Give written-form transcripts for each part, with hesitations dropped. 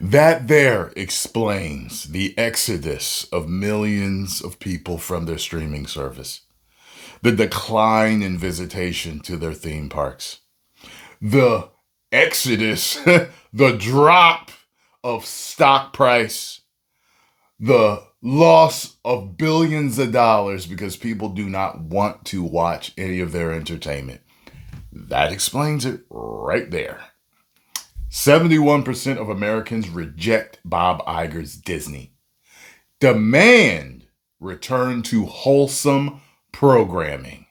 That there explains the exodus of millions of people from their streaming service, the decline in visitation to their theme parks, the exodus, the drop of stock price, the loss of billions of dollars because people do not want to watch any of their entertainment. That explains it right there. 71% of Americans reject Bob Iger's Disney. Demand return to wholesome programming.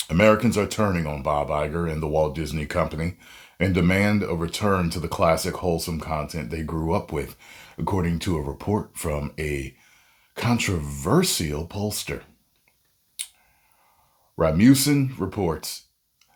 Americans are turning on Bob Iger and the Walt Disney Company and demand a return to the classic wholesome content they grew up with, according to a report from a controversial pollster. Rasmussen Reports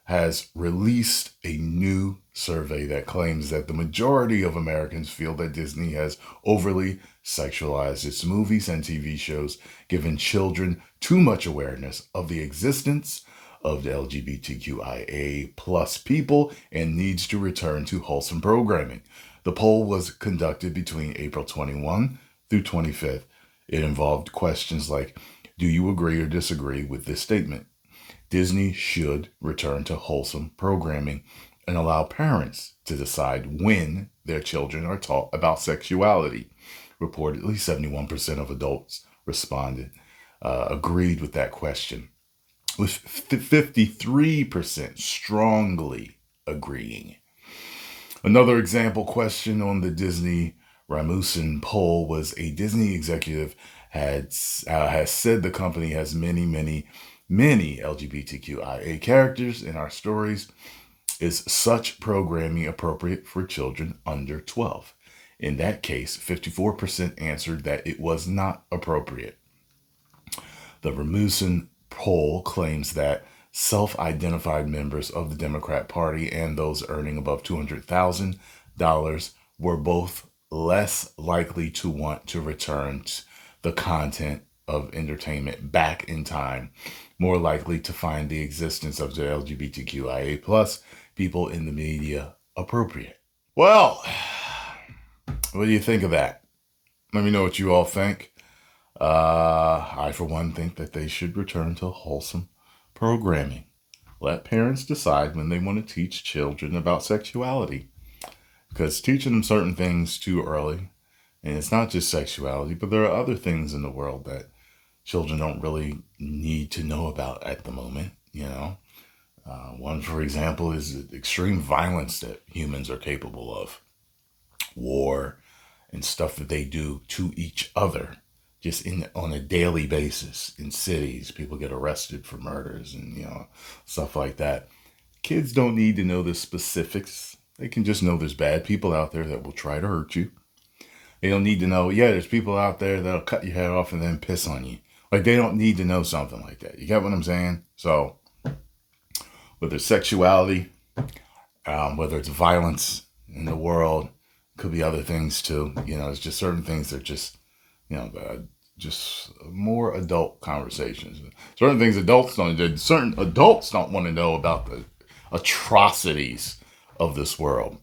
has released a new survey that claims that the majority of Americans feel that Disney has overly sexualized its movies and TV shows, giving children too much awareness of the existence of the LGBTQIA plus people and needs to return to wholesome programming. The poll was conducted between April 21 through 25th. It involved questions like, do you agree or disagree with this statement? Disney should return to wholesome programming and allow parents to decide when their children are taught about sexuality. Reportedly, 71% of adults responded, agreed with that question, with 53% strongly agreeing. Another example question on the Disney Rasmussen poll was a Disney executive has said the company has many LGBTQIA characters in our stories. Is such programming appropriate for children under 12? In that case, 54% answered that it was not appropriate. The Rasmussen poll claims that self-identified members of the Democrat Party and those earning above $200,000 were both less likely to want to return the content of entertainment back in time, more likely to find the existence of the LGBTQIA plus people in the media appropriate. Well, what do you think of that? Let me know what you all think. I, for one, think that they should return to wholesome programming. Let parents decide when they want to teach children about sexuality. Because teaching them certain things too early, and it's not just sexuality, but there are other things in the world that children don't really need to know about at the moment, you know. One, for example, is the extreme violence that humans are capable of. War and stuff that they do to each other just on a daily basis in cities. People get arrested for murders and, stuff like that. Kids don't need to know the specifics. They can just know there's bad people out there that will try to hurt you. They don't need to know, there's people out there that'll cut your head off and then piss on you. Like, they don't need to know something like that. You get what I'm saying? So, whether it's sexuality, whether it's violence in the world, could be other things too. It's just certain things that just, just more adult conversations. Certain things certain adults don't want to know about the atrocities of this world.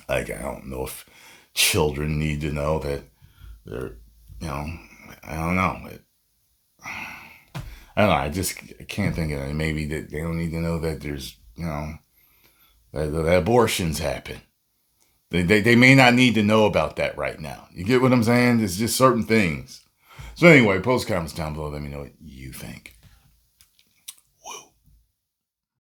Like, I don't know if children need to know that they're, I don't know. I don't know. I just can't think of it. Maybe that they don't need to know that there's, that abortions happen. They may not need to know about that right now. You get what I'm saying? It's just certain things. So anyway, post comments down below. Let me know what you think.